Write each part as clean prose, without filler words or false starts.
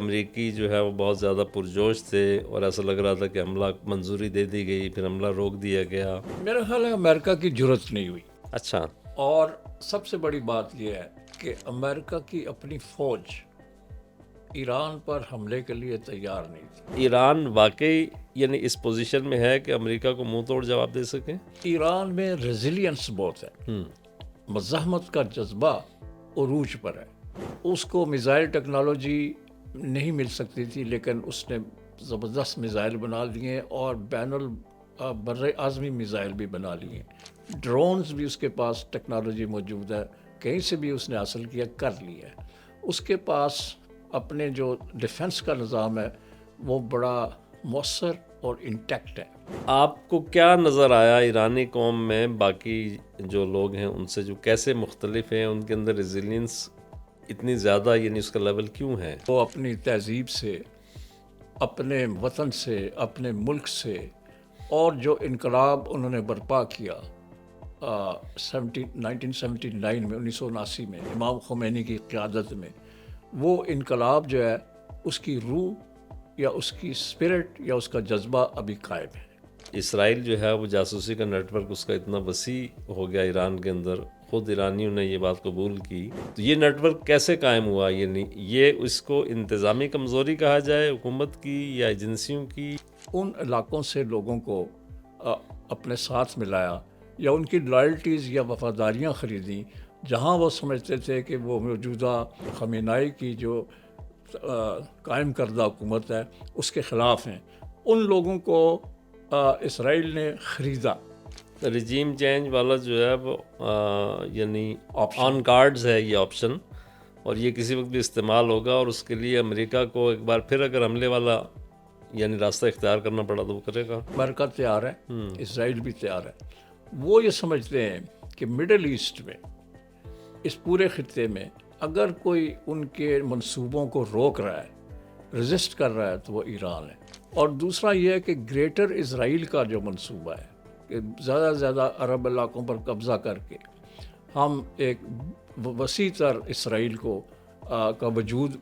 امریکی جو ہے وہ بہت زیادہ پرجوش تھے اور ایسا لگ رہا تھا کہ حملہ منظوری دے دی گئی، پھر حملہ روک دیا گیا. میرا خیال ہے امریکہ کی جرت نہیں ہوئی، اچھا. اور سب سے بڑی بات یہ ہے کہ امریکہ کی اپنی فوج ایران پر حملے کے لیے تیار نہیں تھی. ایران واقعی یعنی اس پوزیشن میں ہے کہ امریکہ کو منہ توڑ جواب دے سکے؟ ایران میں ریزیلینس بہت ہے، مزاحمت کا جذبہ عروج پر ہے. اس کو میزائل ٹیکنالوجی نہیں مل سکتی تھی، لیکن اس نے زبردست میزائل بنا لیے اور بین البر اعظمی میزائل بھی بنا لیے. ڈرونز بھی اس کے پاس ٹیکنالوجی موجود ہے، کہیں سے بھی اس نے حاصل کیا، کر لیا ہے. اس کے پاس اپنے جو ڈیفنس کا نظام ہے وہ بڑا مؤثر اور انٹیکٹ ہے. آپ کو کیا نظر آیا ایرانی قوم میں باقی جو لوگ ہیں ان سے جو کیسے مختلف ہیں، ان کے اندر ریزیلینس اتنی زیادہ یعنی اس کا لیول کیوں ہے؟ وہ اپنی تہذیب سے، اپنے وطن سے، اپنے ملک سے، اور جو انقلاب انہوں نے برپا کیا 1979 میں 1979 میں امام خمینی کی قیادت میں، وہ انقلاب جو ہے اس کی روح یا اس کی اسپرٹ یا اس کا جذبہ ابھی قائم ہے. اسرائیل جو ہے وہ جاسوسی کا نیٹ ورک اس کا اتنا وسیع ہو گیا ایران کے اندر، خود ایرانیوں نے یہ بات قبول کی. تو یہ نیٹ ورک کیسے قائم ہوا؟ یعنی یہ اس کو انتظامی کمزوری کہا جائے حکومت کی یا ایجنسیوں کی؟ ان علاقوں سے لوگوں کو اپنے ساتھ ملایا یا ان کی لائلٹیز یا وفاداریاں خریدیں جہاں وہ سمجھتے تھے کہ وہ موجودہ خامنہئی کی جو قائم کردہ حکومت ہے اس کے خلاف ہیں. ان لوگوں کو اسرائیل نے خریدا. رجیم چینج والا جو ہے وہ یعنی آن کارڈز ہے یہ آپشن، اور یہ کسی وقت بھی استعمال ہوگا، اور اس کے لیے امریکہ کو ایک بار پھر اگر حملے والا یعنی راستہ اختیار کرنا پڑا تو وہ کرے گا. امریکہ تیار ہے، اسرائیل بھی تیار ہے. وہ یہ سمجھتے ہیں کہ مڈل ایسٹ میں، اس پورے خطے میں اگر کوئی ان کے منصوبوں کو روک رہا ہے، ریزسٹ کر رہا ہے، تو وہ ایران ہے. اور دوسرا یہ ہے کہ گریٹر اسرائیل کا جو منصوبہ ہے کہ زیادہ سے زیادہ عرب علاقوں پر قبضہ کر کے ہم ایک وسیع تر اسرائیل کا وجود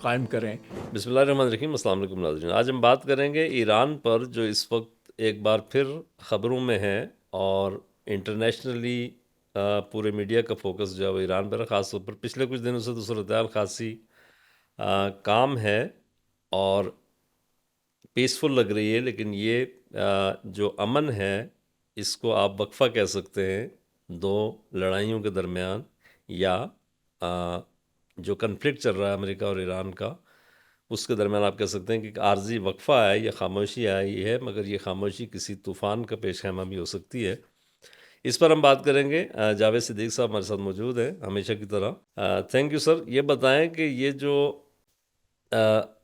قائم کریں. بسم اللہ الرحمن الرحیم. السلام علیکم ناظرین. آج ہم بات کریں گے ایران پر، جو اس وقت ایک بار پھر خبروں میں ہے اور انٹرنیشنلی پورے میڈیا کا فوکس جو ہے وہ ایران پر ہے. خاص طور پر پچھلے کچھ دنوں سے تو صورتحال خاصی کام ہے اور پیسفل لگ رہی ہے، لیکن یہ جو امن ہے اس کو آپ وقفہ کہہ سکتے ہیں دو لڑائیوں کے درمیان، یا جو کنفلکٹ چل رہا ہے امریکہ اور ایران کا، اس کے درمیان آپ کہہ سکتے ہیں کہ ایک عارضی وقفہ ہے یا خاموشی آئی ہے، مگر یہ خاموشی کسی طوفان کا پیش خیمہ بھی ہو سکتی ہے. اس پر ہم بات کریں گے. جاوید صدیق صاحب ہمارے ساتھ موجود ہیں ہمیشہ کی طرح. Thank you sir. یہ بتائیں کہ یہ جو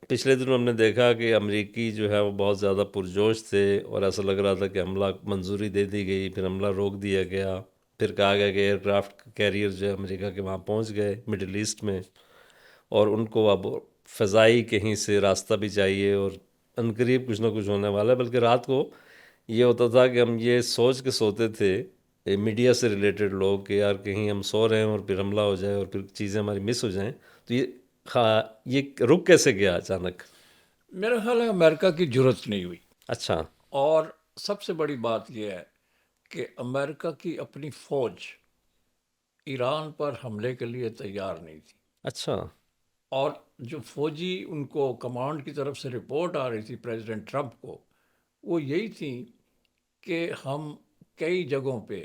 پچھلے دنوں ہم نے دیکھا کہ امریکی جو ہے وہ بہت زیادہ پرجوش تھے اور ایسا لگ رہا تھا کہ حملہ منظوری دے دی گئی، پھر حملہ روک دیا گیا، پھر کہا گیا کہ ایئر کرافٹ کیریئر جو ہے امریکہ کے وہاں پہنچ گئے مڈل ایسٹ میں، اور ان کو اب فضائی کہیں سے راستہ بھی چاہیے اور عنقریب کچھ نہ کچھ ہونے والا ہے. بلکہ رات کو یہ ہوتا تھا کہ ہم یہ سوچ کے سوتے تھے میڈیا سے ریلیٹڈ لوگ کہ یار کہیں ہم سو رہے ہیں اور پھر حملہ ہو جائے اور پھر چیزیں ہماری مس ہو جائیں. تو یہ رک کیسے گیا اچانک؟ میرا خیال ہے امریکہ کی جرت نہیں ہوئی. اچھا. اور سب سے بڑی بات یہ ہے کہ امریکہ کی اپنی فوج ایران پر حملے کے لیے تیار نہیں تھی. اچھا. اور جو فوجی ان کو کمانڈ کی طرف سے رپورٹ آ رہی تھی پریزیڈنٹ ٹرمپ کو، وہ یہی تھی کہ ہم کئی جگہوں پہ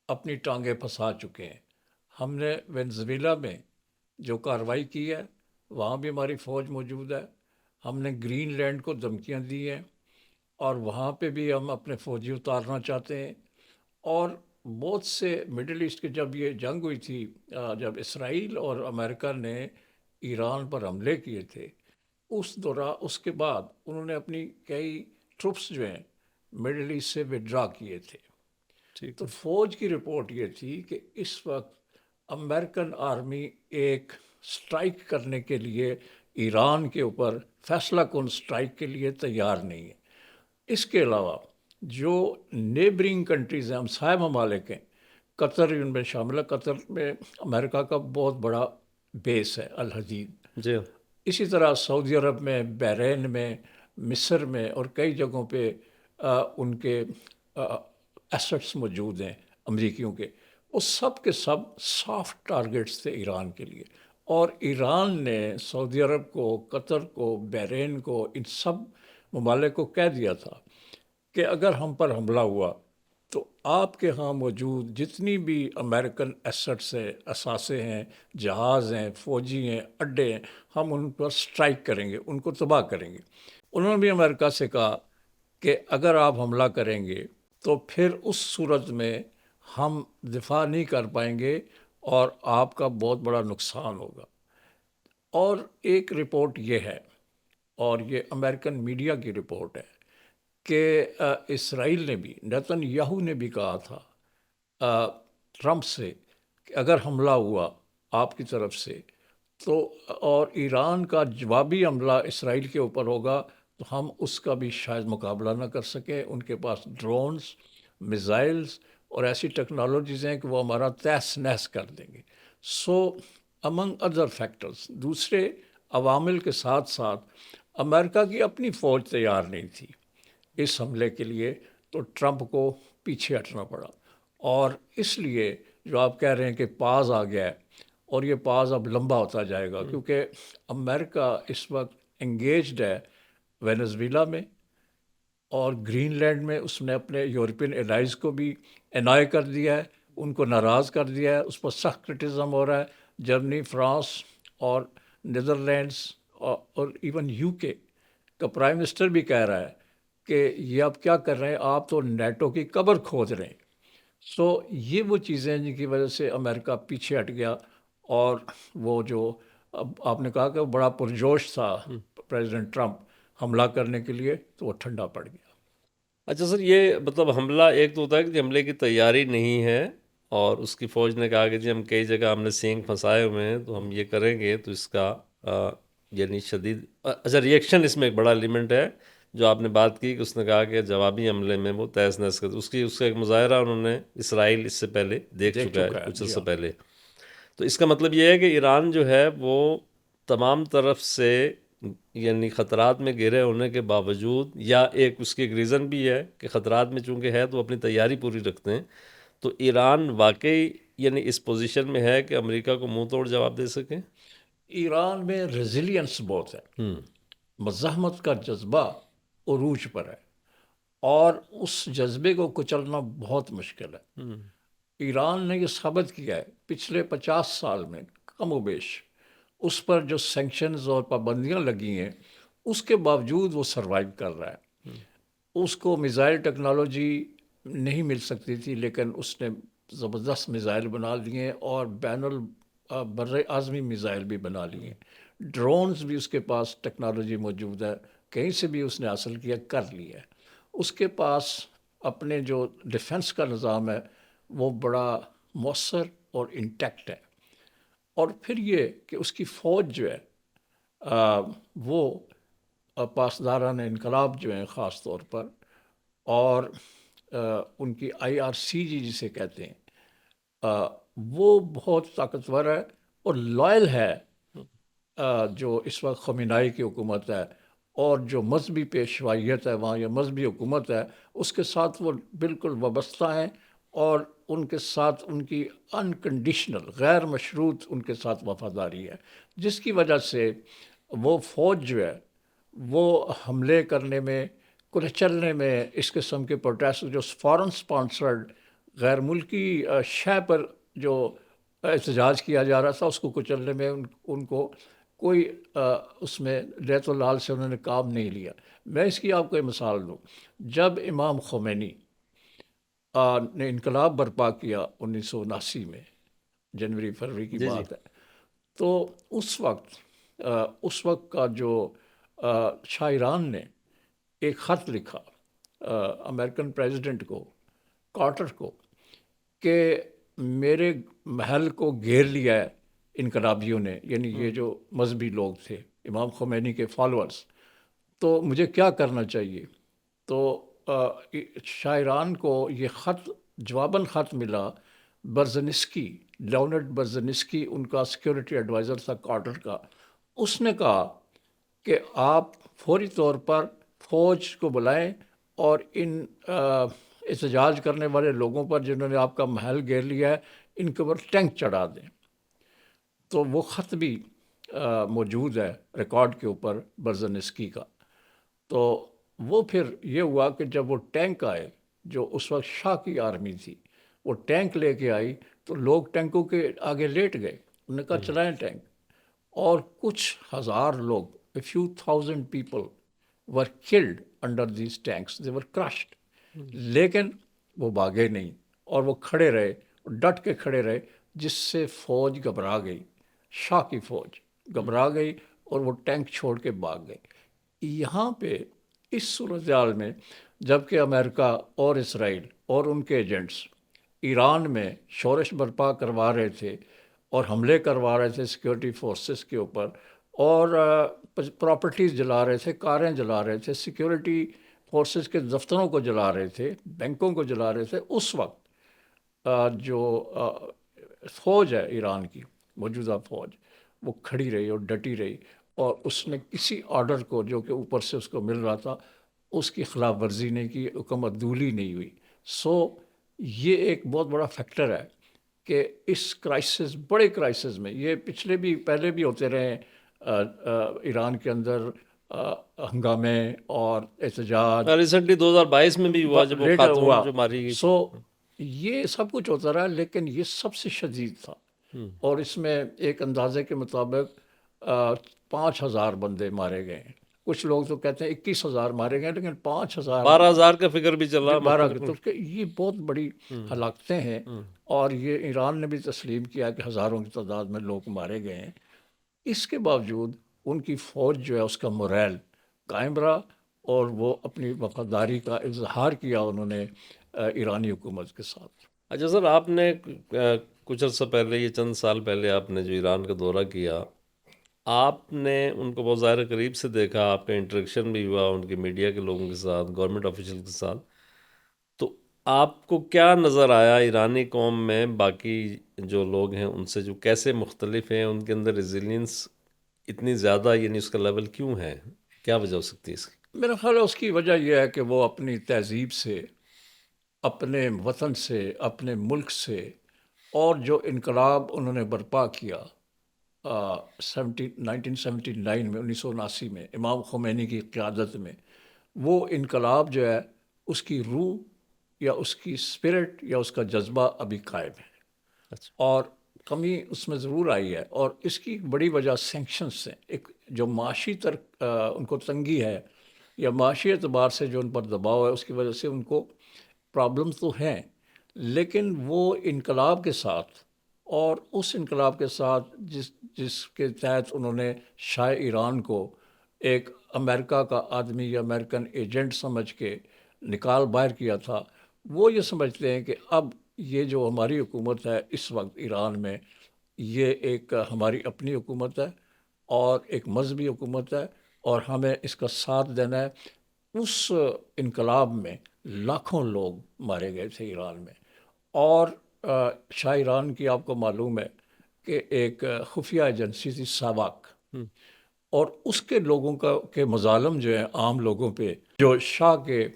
اپنی ٹانگیں پھنسا چکے ہیں. ہم نے وینزویلا میں جو کارروائی کی ہے وہاں بھی ہماری فوج موجود ہے. ہم نے گرین لینڈ کو دھمکیاں دی ہیں اور وہاں پہ بھی ہم اپنے فوجی اتارنا چاہتے ہیں. اور بہت سے مڈل ایسٹ کے جب یہ جنگ ہوئی تھی، جب اسرائیل اور امریکہ نے ایران پر حملے کیے تھے، اس دوران اس کے بعد انہوں نے اپنی کئی ٹروپس جو ہیں مڈل ایسٹ سے وڈرا کیے تھے. تو فوج کی رپورٹ یہ تھی کہ اس وقت امریکن آرمی ایک سٹرائک کرنے کے لیے ایران کے اوپر فیصلہ کن سٹرائک کے لیے تیار نہیں ہے. اس کے علاوہ جو نیبرنگ کنٹریز ہیں، ہمسائے ممالک ہیں، قطر ان میں شامل ہے. قطر میں امریکہ کا بہت بڑا بیس ہے، الحدید. جی. اسی طرح سعودی عرب میں، بحرین میں، مصر میں اور کئی جگہوں پہ ان کے ایسٹس موجود ہیں امریکیوں کے، وہ سب کے سب سافٹ ٹارگٹس تھے ایران کے لیے، اور ایران نے سعودی عرب کو، قطر کو، بحرین کو، ان سب ممالک کو کہہ دیا تھا کہ اگر ہم پر حملہ ہوا تو آپ کے ہاں موجود جتنی بھی امریکن ایسٹس ہیں، اثاثے ہیں، جہاز ہیں، فوجی ہیں، اڈے ہیں، ہم ان پر سٹرائک کریں گے، ان کو تباہ کریں گے۔ انہوں نے بھی امریکہ سے کہا کہ اگر آپ حملہ کریں گے تو پھر اس صورت میں ہم دفاع نہیں کر پائیں گے اور آپ کا بہت بڑا نقصان ہوگا۔ اور ایک رپورٹ یہ ہے، اور یہ امریکن میڈیا کی رپورٹ ہے، کہ اسرائیل نے بھی، نیتن یاہو نے بھی کہا تھا ٹرمپ سے کہ اگر حملہ ہوا آپ کی طرف سے تو، اور ایران کا جوابی حملہ اسرائیل کے اوپر ہوگا، تو ہم اس کا بھی شاید مقابلہ نہ کر سکیں۔ ان کے پاس ڈرونز، میزائلز اور ایسی ٹیکنالوجیز ہیں کہ وہ ہمارا تہس نہس کر دیں گے۔ سو امنگ ادر فیکٹرز، دوسرے عوامل کے ساتھ ساتھ امریکہ کی اپنی فوج تیار نہیں تھی اس حملے کے لیے، تو ٹرمپ کو پیچھے ہٹنا پڑا۔ اور اس لیے جو آپ کہہ رہے ہیں کہ پاز آ گیا ہے، اور یہ پاز اب لمبا ہوتا جائے گا، کیونکہ امریکہ اس وقت انگیجڈ ہے وینزویلا میں اور گرین لینڈ میں۔ اس نے اپنے یورپین الائز کو بھی انائے کر دیا ہے، ان کو ناراض کر دیا ہے، اس پر سخت کرٹیزم ہو رہا ہے۔ جرمنی، فرانس اور نیدرلینڈز اور ایون یو کے کا پرائم منسٹر بھی کہہ رہا ہے کہ یہ آپ کیا کر رہے ہیں، آپ تو نیٹو کی قبر کھود رہے ہیں۔ سو یہ وہ چیزیں ہیں جن کی وجہ سے امریکہ پیچھے ہٹ گیا، اور وہ جو اب آپ نے کہا کہ وہ بڑا پرجوش تھا پریزیڈنٹ ٹرمپ حملہ کرنے کے لیے، تو وہ ٹھنڈا پڑ گیا۔ اچھا سر، یہ مطلب حملہ ایک تو ہوتا ہے کہ جی حملے کی تیاری نہیں ہے، اور اس کی فوج نے کہا کہ جی ہم کئی جگہ ہم نے سینگ پھنسائے ہوئے ہیں تو ہم یہ کریں گے، تو اس کا یعنی شدید اچھا ریئیکشن اس میں ایک بڑا ایلیمنٹ ہے جو آپ نے بات کی کہ اس نے کہا کہ جوابی حملے میں وہ تہس نہس کر، اس کا ایک مظاہرہ انہوں نے اسرائیل اس سے پہلے دیکھ دیکھ چکا ہے چکا ہے، کچھ جی عرصہ ہاں۔ پہلے۔ تو اس کا مطلب یہ ہے کہ ایران جو ہے وہ تمام طرف سے یعنی خطرات میں گھرے ہونے کے باوجود، یا ایک اس کی ایک ریزن بھی ہے کہ خطرات میں چونکہ ہے تو وہ اپنی تیاری پوری رکھتے ہیں، تو ایران واقعی یعنی اس پوزیشن میں ہے کہ امریکہ کو منہ توڑ جواب دے سکیں۔ ایران میں ریزیلینس بہت ہے، مزاحمت کا جذبہ عروج پر ہے، اور اس جذبے کو کچلنا بہت مشکل ہے۔ ایران نے یہ ثابت کیا ہے پچھلے 50 سال میں کم و بیش، اس پر جو سینکشنز اور پابندیاں لگی ہیں اس کے باوجود وہ سروائیو کر رہا ہے۔ اس کو میزائل ٹیکنالوجی نہیں مل سکتی تھی، لیکن اس نے زبردست میزائل بنا لیے، اور بین البر اعظمی میزائل بھی بنا لیے۔ ڈرونز بھی اس کے پاس ٹیکنالوجی موجود ہے، کہیں سے بھی اس نے حاصل کیا، کر لیا ہے۔ اس کے پاس اپنے جو ڈیفنس کا نظام ہے وہ بڑا مؤثر اور انٹیکٹ ہے۔ اور پھر یہ کہ اس کی فوج جو ہے وہ پاسداران انقلاب جو ہیں خاص طور پر، اور ان کی آئی آر سی جی جسے کہتے ہیں، وہ بہت طاقتور ہے اور لائل ہے جو اس وقت خمینائی کی حکومت ہے، اور جو مذہبی پیشوائیت ہے وہاں، یا مذہبی حکومت ہے، اس کے ساتھ وہ بالکل وابستہ ہیں، اور ان کے ساتھ ان کی انکنڈیشنل، غیر مشروط ان کے ساتھ وفاداری ہے، جس کی وجہ سے وہ فوج جو ہے وہ حملے کرنے میں، کچلنے میں، اس قسم کے پروٹیسٹ جو فارن سپانسرڈ غیر ملکی شے پر جو احتجاج کیا جا رہا تھا، اس کو کچلنے میں ان کو کوئی اس میں لیت و لال سے انہوں نے کام نہیں لیا۔ میں اس کی آپ کو ایک مثال دوں۔ جب امام خمینی نے انقلاب برپا کیا 1979 میں، جنوری فروری کی جی جی بات ہے، تو اس وقت کا جو شاہ ایران نے ایک خط لکھا امریکن پریزیڈنٹ کو، کارٹر کو، کہ میرے محل کو گھیر لیا ہے انقلابیوں نے، یعنی یہ جو مذہبی لوگ تھے امام خمینی کے فالورز، تو مجھے کیا کرنا چاہیے؟ تو شاہ ایران کو یہ خط، جواباً خط ملا برزنسکی، لیونرڈ برزنسکی ان کا سیکیورٹی ایڈوائزر تھا کارٹر کا۔ اس نے کہا کہ آپ فوری طور پر فوج کو بلائیں اور ان احتجاج کرنے والے لوگوں پر جنہوں نے آپ کا محل گھیر لیا ہے ان کے اوپر ٹینک چڑھا دیں۔ تو وہ خط بھی موجود ہے ریکارڈ کے اوپر برزنسکی کا۔ تو وہ پھر یہ ہوا کہ جب وہ ٹینک آئے، جو اس وقت شاہ کی آرمی تھی، وہ ٹینک لے کے آئی تو لوگ ٹینکوں کے آگے لیٹ گئے، انہوں نے کہا چلائیں ٹینک، اور کچھ ہزار لوگ a few thousand people were killed under these tanks, they were crushed، لیکن وہ بھاگے نہیں اور وہ کھڑے رہے، ڈٹ کے کھڑے رہے، جس سے فوج گھبرا گئی، شاہ کی فوج گھبرا گئی اور وہ ٹینک چھوڑ کے بھاگ گئے۔ یہاں پہ اس صورتحال میں جب کہ امریکہ اور اسرائیل اور ان کے ایجنٹس ایران میں شورش برپا کروا رہے تھے اور حملے کروا رہے تھے سیکیورٹی فورسز کے اوپر، اور پراپرٹیز جلا رہے تھے، کاریں جلا رہے تھے، سیکیورٹی فورسز کے دفتروں کو جلا رہے تھے، بینکوں کو جلا رہے تھے، اس وقت جو فوج ہے ایران کی موجودہ فوج، وہ کھڑی رہی اور ڈٹی رہی، اور اس نے کسی آرڈر کو جو کہ اوپر سے اس کو مل رہا تھا اس کی خلاف ورزی نہیں کی، حکم عدولی نہیں ہوئی۔ سو یہ ایک بہت بڑا فیکٹر ہے کہ اس کرائسس، بڑے کرائسس میں، یہ پچھلے بھی پہلے بھی ہوتے رہے ایران کے اندر ہنگامے اور احتجاج، ریسنٹلی 2022 میں بھی ہوا جب وہ لیٹر خاتون ہوا۔ جو ماری گئی سو یہ سب کچھ ہوتا رہا، لیکن یہ سب سے شدید تھا، اور اس میں ایک اندازے کے مطابق 5,000 بندے مارے گئے ہیں، کچھ لوگ تو کہتے ہیں 21,000 مارے گئے، لیکن 5,000، 12,000 کا فگر بھی چل رہا ہے 12 مختلف۔ تو کہ یہ بہت بڑی ہلاکتیں ہیں، اور یہ ایران نے بھی تسلیم کیا کہ ہزاروں کی تعداد میں لوگ مارے گئے ہیں۔ اس کے باوجود ان کی فوج جو ہے اس کا موریل قائم رہا، اور وہ اپنی وفاداری کا اظہار کیا انہوں نے ایرانی حکومت کے ساتھ۔ اچھا سر، آپ نے کچھ عرصہ پہلے، یہ چند سال پہلے آپ نے جو ایران کا دورہ کیا، آپ نے ان کو بہت ظاہر قریب سے دیکھا، آپ کا انٹریکشن بھی ہوا ان کے میڈیا کے لوگوں کے ساتھ، گورنمنٹ آفیشل کے ساتھ، تو آپ کو کیا نظر آیا ایرانی قوم میں باقی جو لوگ ہیں ان سے، جو کیسے مختلف ہیں، ان کے اندر ریزیلینس اتنی زیادہ، یعنی اس کا لیول کیوں ہے، کیا وجہ ہو سکتی ہے اس کی؟ میرا خیال ہے اس کی وجہ یہ ہے کہ وہ اپنی تہذیب سے، اپنے وطن سے، اپنے ملک سے، اور جو انقلاب انہوں نے برپا کیا 1979 میں، 1979 میں امام خمینی کی قیادت میں، وہ انقلاب جو ہے اس کی روح یا اس کی اسپرٹ یا اس کا جذبہ ابھی قائم ہے، اچھا۔ اور کمی اس میں ضرور آئی ہے، اور اس کی بڑی وجہ سینکشنز ہیں، ایک جو معاشی ان کو تنگی ہے یا معاشی اعتبار سے جو ان پر دباؤ ہے، اس کی وجہ سے ان کو پرابلمز تو ہیں، لیکن وہ انقلاب کے ساتھ، اور اس انقلاب کے ساتھ جس کے تحت انہوں نے شاہ ایران کو ایک امریکہ کا آدمی یا امریکن ایجنٹ سمجھ کے نکال باہر کیا تھا، وہ یہ سمجھتے ہیں کہ اب یہ جو ہماری حکومت ہے اس وقت ایران میں، یہ ایک ہماری اپنی حکومت ہے اور ایک مذہبی حکومت ہے، اور ہمیں اس کا ساتھ دینا ہے۔ اس انقلاب میں لاکھوں لوگ مارے گئے تھے ایران میں، اور شاہ ایران کی آپ کو معلوم ہے کہ ایک خفیہ ایجنسی تھی ساواک، اور اس کے لوگوں کے مظالم جو ہیں عام لوگوں پہ، جو شاہ کے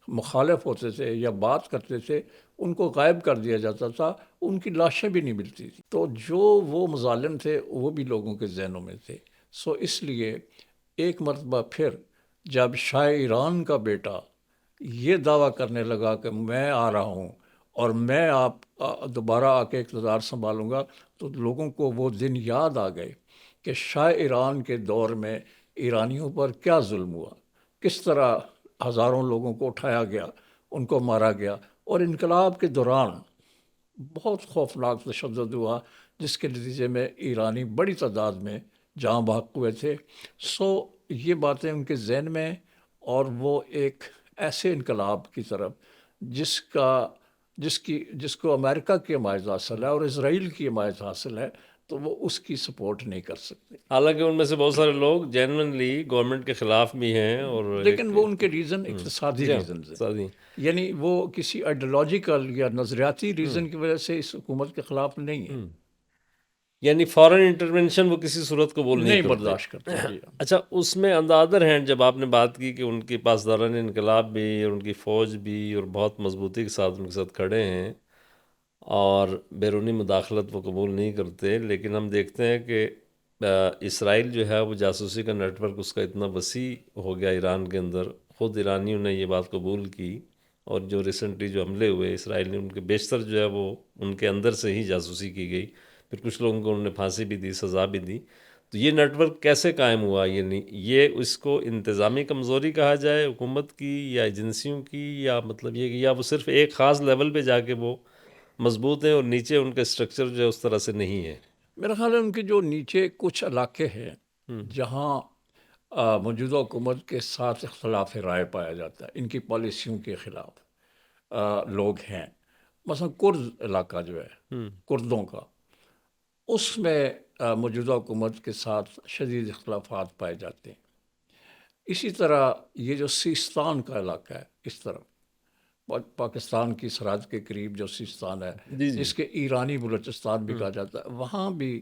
مخالف ہوتے تھے یا بات کرتے تھے، ان کو غائب کر دیا جاتا تھا، ان کی لاشیں بھی نہیں ملتی تھی، تو جو وہ مظالم تھے وہ بھی لوگوں کے ذہنوں میں تھے۔ سو اس لیے ایک مرتبہ پھر جب شاہ ایران کا بیٹا یہ دعویٰ کرنے لگا کہ میں آ رہا ہوں اور میں دوبارہ آ کے اقتدار سنبھالوں گا، تو لوگوں کو وہ دن یاد آ گئے کہ شاہ ایران کے دور میں ایرانیوں پر کیا ظلم ہوا، کس طرح ہزاروں لوگوں کو اٹھایا گیا، ان کو مارا گیا، اور انقلاب کے دوران بہت خوفناک تشدد ہوا، جس کے نتیجے میں ایرانی بڑی تعداد میں جاں بحق ہوئے تھے۔ سو یہ باتیں ان کے ذہن میں، اور وہ ایک ایسے انقلاب کی طرف جس کو امریکہ کی حمایت حاصل ہے اور اسرائیل کی حمایت حاصل ہے، تو وہ اس کی سپورٹ نہیں کر سکتے، حالانکہ ان میں سے بہت سارے لوگ جینوئنلی گورنمنٹ کے خلاف بھی ہیں، اور لیکن وہ ان کے ریزن اقتصادی جی ہاں، ریزنز ہیں، سادی۔ یعنی وہ کسی آئیڈیالوجیکل یا نظریاتی ریزن کی وجہ سے اس حکومت کے خلاف نہیں ہے۔ یعنی فورن انٹرونشن وہ کسی صورت قبول نہیں نہیں کرتے۔ برداشت کرتے جی ہاں۔ اچھا، اس میں آن دا ادر ہینڈ جب آپ نے بات کی کہ ان کے پاس دوران انقلاب بھی اور ان کی فوج بھی اور بہت مضبوطی کے ساتھ ان کے ساتھ کھڑے ہیں اور بیرونی مداخلت وہ قبول نہیں کرتے، لیکن ہم دیکھتے ہیں کہ اسرائیل جو ہے وہ جاسوسی کا نیٹ ورک اس کا اتنا وسیع ہو گیا ایران کے اندر، خود ایرانیوں نے یہ بات قبول کی، اور جو ریسنٹلی جو حملے ہوئے اسرائیل نے ان کے بیشتر جو ہے وہ ان کے اندر سے ہی جاسوسی کی گئی، پھر کچھ لوگوں کو انہوں نے پھانسی بھی دی، سزا بھی دی۔ تو یہ نیٹ ورک کیسے قائم ہوا؟ یعنی یہ اس کو انتظامی کمزوری کہا جائے حکومت کی یا ایجنسیوں کی، یا مطلب یہ کہ یا وہ صرف ایک خاص لیول پہ جا کے وہ مضبوط ہیں اور نیچے ان کا اسٹرکچر جو ہے اس طرح سے نہیں ہے؟ میرا خیال ہے ان کے جو نیچے کچھ علاقے ہیں جہاں موجودہ حکومت کے ساتھ اختلاف رائے پایا جاتا ہے، ان کی پالیسیوں کے خلاف لوگ ہیں، مثلا کرد علاقہ جو ہے کردوں کا، اس میں موجودہ حکومت کے ساتھ شدید اختلافات پائے جاتے ہیں۔ اسی طرح یہ جو سیستان کا علاقہ ہے اس طرف پاکستان کی سرحد کے قریب جو سیستان ہے، جی جی۔ جس کے ایرانی بلوچستان بھی کہا جاتا ہے، وہاں بھی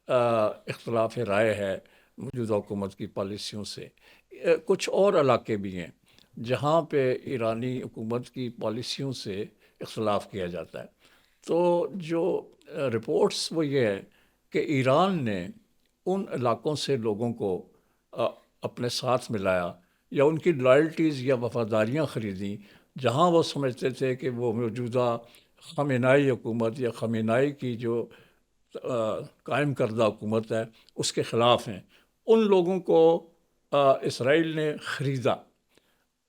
اختلاف رائے ہے موجودہ حکومت کی پالیسیوں سے۔ کچھ اور علاقے بھی ہیں جہاں پہ ایرانی حکومت کی پالیسیوں سے اختلاف کیا جاتا ہے۔ تو جو رپورٹس وہ یہ ہے کہ ایران نے ان علاقوں سے لوگوں کو اپنے ساتھ ملایا یا ان کی لائلٹیز یا وفاداریاں خریدیں جہاں وہ سمجھتے تھے کہ وہ موجودہ خامنائی حکومت یا خامنائی کی جو قائم کردہ حکومت ہے اس کے خلاف ہیں۔ ان لوگوں کو اسرائیل نے خریدا،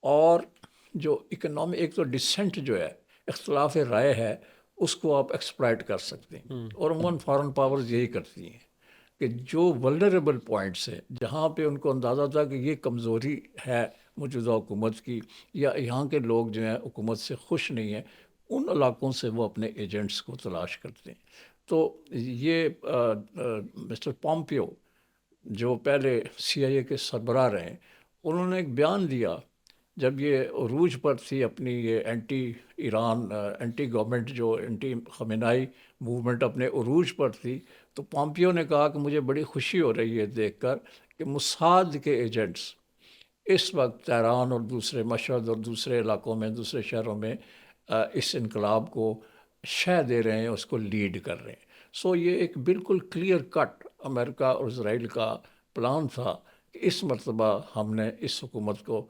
اور جو اکنامی ایک تو ڈسینٹ جو ہے، اختلاف رائے ہے، اس کو آپ ایکسپلائٹ کر سکتے ہیں، اور عموماً فارن پاورز یہی کرتی ہیں کہ جو ولنریبل پوائنٹس ہیں جہاں پہ ان کو اندازہ تھا کہ یہ کمزوری ہے موجودہ حکومت کی یا یہاں کے لوگ جو ہیں حکومت سے خوش نہیں ہیں، ان علاقوں سے وہ اپنے ایجنٹس کو تلاش کرتے ہیں۔ تو یہ مسٹر پومپیو جو پہلے سی آئی اے کے سربراہ رہے، انہوں نے ایک بیان دیا جب یہ عروج پر تھی اپنی یہ اینٹی ایران اینٹی گورنمنٹ جو اینٹی خامنائی موومنٹ اپنے عروج پر تھی، تو پومپیو نے کہا کہ مجھے بڑی خوشی ہو رہی ہے دیکھ کر کہ موساد کے ایجنٹس اس وقت تہران اور دوسرے مشہد اور دوسرے علاقوں میں دوسرے شہروں میں اس انقلاب کو شہ دے رہے ہیں، اس کو لیڈ کر رہے ہیں۔ سو یہ ایک بالکل کلیئر کٹ امریکہ اور اسرائیل کا پلان تھا کہ اس مرتبہ ہم نے اس حکومت کو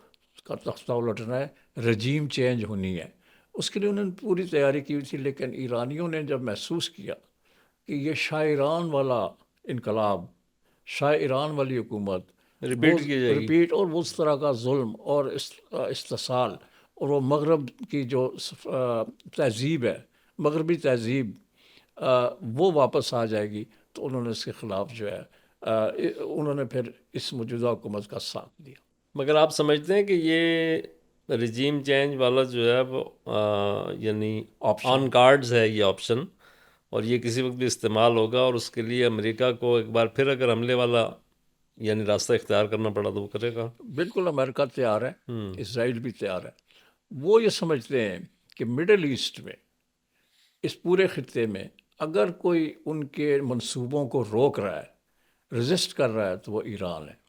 کا تختہ الٹنا ہے، رجیم چینج ہونی ہے۔ اس کے لیے انہوں نے پوری تیاری کی ہوئی تھی، لیکن ایرانیوں نے جب محسوس کیا کہ یہ شاہ ایران والا انقلاب، شاہ ایران والی حکومت، وہ ریپیٹ کی جائے گی۔ ریپیٹ اور اس طرح کا ظلم اور استحصال، اور وہ مغرب کی جو تہذیب ہے، مغربی تہذیب، وہ واپس آ جائے گی، تو انہوں نے اس کے خلاف جو ہے انہوں نے پھر اس موجودہ حکومت کا ساتھ دیا۔ مگر آپ سمجھتے ہیں کہ یہ رجیم چینج والا جو ہے وہ یعنی آپشن آن کارڈز ہے یہ آپشن، اور یہ کسی وقت بھی استعمال ہوگا، اور اس کے لیے امریکہ کو ایک بار پھر اگر حملے والا یعنی راستہ اختیار کرنا پڑا تو وہ کرے گا؟ بالکل امریکہ تیار ہے، اسرائیل بھی تیار ہے۔ وہ یہ سمجھتے ہیں کہ مڈل ایسٹ میں، اس پورے خطے میں، اگر کوئی ان کے منصوبوں کو روک رہا ہے، رزسٹ کر رہا ہے، تو وہ ایران ہے۔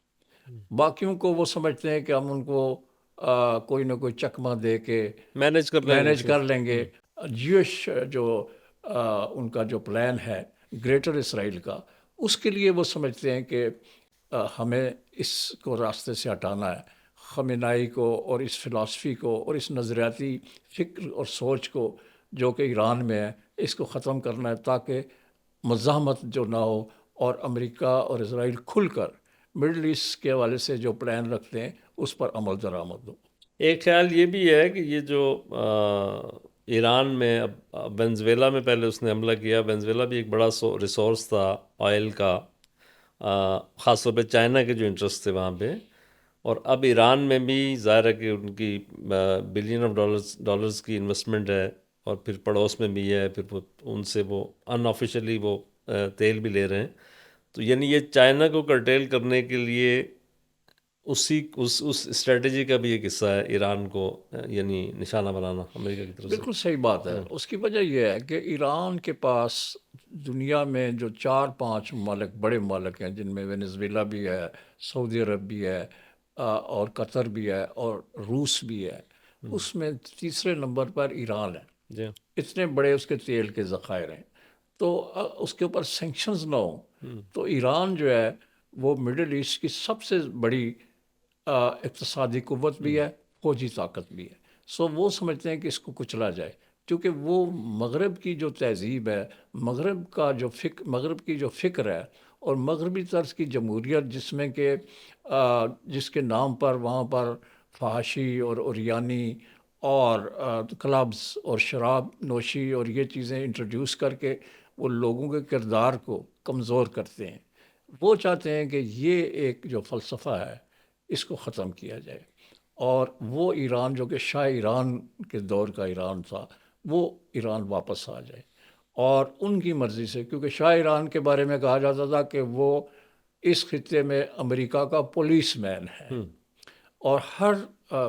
باقیوں کو وہ سمجھتے ہیں کہ ہم ان کو کوئی نہ کوئی چکمہ دے کے مینج کر لیں گے مینج کر لیں گے۔ جیوش جو ان کا جو پلان ہے گریٹر اسرائیل کا، اس کے لیے وہ سمجھتے ہیں کہ ہمیں اس کو راستے سے ہٹانا ہے، خامنائی کو اور اس فلسفی کو اور اس نظریاتی فکر اور سوچ کو جو کہ ایران میں ہے، اس کو ختم کرنا ہے تاکہ مزاحمت جو نہ ہو، اور امریکہ اور اسرائیل کھل کر مڈل ایسٹ کے حوالے سے جو پلان رکھتے ہیں اس پر عمل درآمد ہو۔ ایک خیال یہ بھی ہے کہ یہ جو ایران میں اب وینزویلا میں پہلے اس نے حملہ کیا، وینزویلا بھی ایک بڑا ریسورس تھا آئل کا، خاص طور پہ چائنا کے جو انٹرسٹ تھے وہاں پہ، اور اب ایران میں بھی ظاہر ہے کہ ان کی بلین آف ڈالرز کی انویسٹمنٹ ہے، اور پھر پڑوس میں بھی ہے، پھر ان سے وہ ان آفیشلی وہ تیل بھی لے رہے ہیں، تو یعنی یہ چائنا کو کرٹیل کرنے کے لیے اسی اس اسٹریٹجی کا بھی ایک حصہ ہے ایران کو یعنی نشانہ بنانا امریکہ کی طرف سے. بالکل صحیح بات ہے. اس کی وجہ یہ ہے کہ ایران کے پاس دنیا میں جو 4-5 ممالک بڑے ممالک ہیں، جن میں وینزویلا بھی ہے، سعودی عرب بھی ہے، اور قطر بھی ہے، اور روس بھی ہے، اس میں تیسرے نمبر پر ایران ہے. جی اتنے بڑے اس کے تیل کے ذخائر ہیں. تو اس کے اوپر سینکشنز نہ ہوں تو ایران جو ہے وہ مڈل ایسٹ کی سب سے بڑی اقتصادی قوت بھی ہے، فوجی طاقت بھی ہے. سو وہ سمجھتے ہیں کہ اس کو کچلا جائے، کیونکہ وہ مغرب کی جو تہذیب ہے، مغرب کی جو فکر ہے، اور مغربی طرز کی جمہوریت جس میں کہ جس کے نام پر وہاں پر فحاشی اور اوریانی اور کلبز اور شراب نوشی اور یہ چیزیں انٹروڈیوس کر کے وہ لوگوں کے کردار کو کمزور کرتے ہیں. وہ چاہتے ہیں کہ یہ ایک جو فلسفہ ہے اس کو ختم کیا جائے، اور وہ ایران جو کہ شاہ ایران کے دور کا ایران تھا، وہ ایران واپس آ جائے. اور ان کی مرضی سے، کیونکہ شاہ ایران کے بارے میں کہا جاتا تھا کہ وہ اس خطے میں امریکہ کا پولیس مین ہے، اور ہر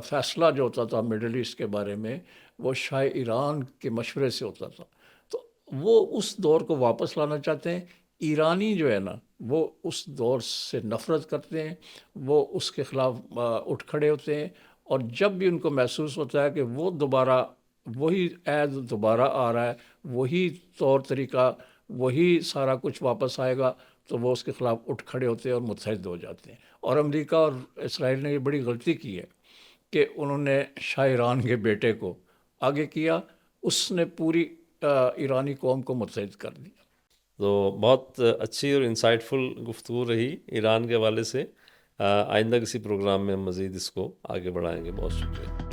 فیصلہ جو ہوتا تھا مڈل ایسٹ کے بارے میں وہ شاہ ایران کے مشورے سے ہوتا تھا. تو وہ اس دور کو واپس لانا چاہتے ہیں. ایرانی جو ہے نا وہ اس دور سے نفرت کرتے ہیں، وہ اس کے خلاف اٹھ کھڑے ہوتے ہیں، اور جب بھی ان کو محسوس ہوتا ہے کہ وہ دوبارہ وہی عہد دوبارہ آ رہا ہے، وہی طور طریقہ، وہی سارا کچھ واپس آئے گا، تو وہ اس کے خلاف اٹھ کھڑے ہوتے ہیں اور متحد ہو جاتے ہیں. اور امریکہ اور اسرائیل نے یہ بڑی غلطی کی ہے کہ انہوں نے شاہ ایران کے بیٹے کو آگے کیا، اس نے پوری ایرانی قوم کو متحد کر دیا. تو بہت اچھی اور انسائٹ فل گفتگو رہی ایران کے حوالے سے. آئندہ کسی پروگرام میں ہم مزید اس کو آگے بڑھائیں گے. بہت شکریہ.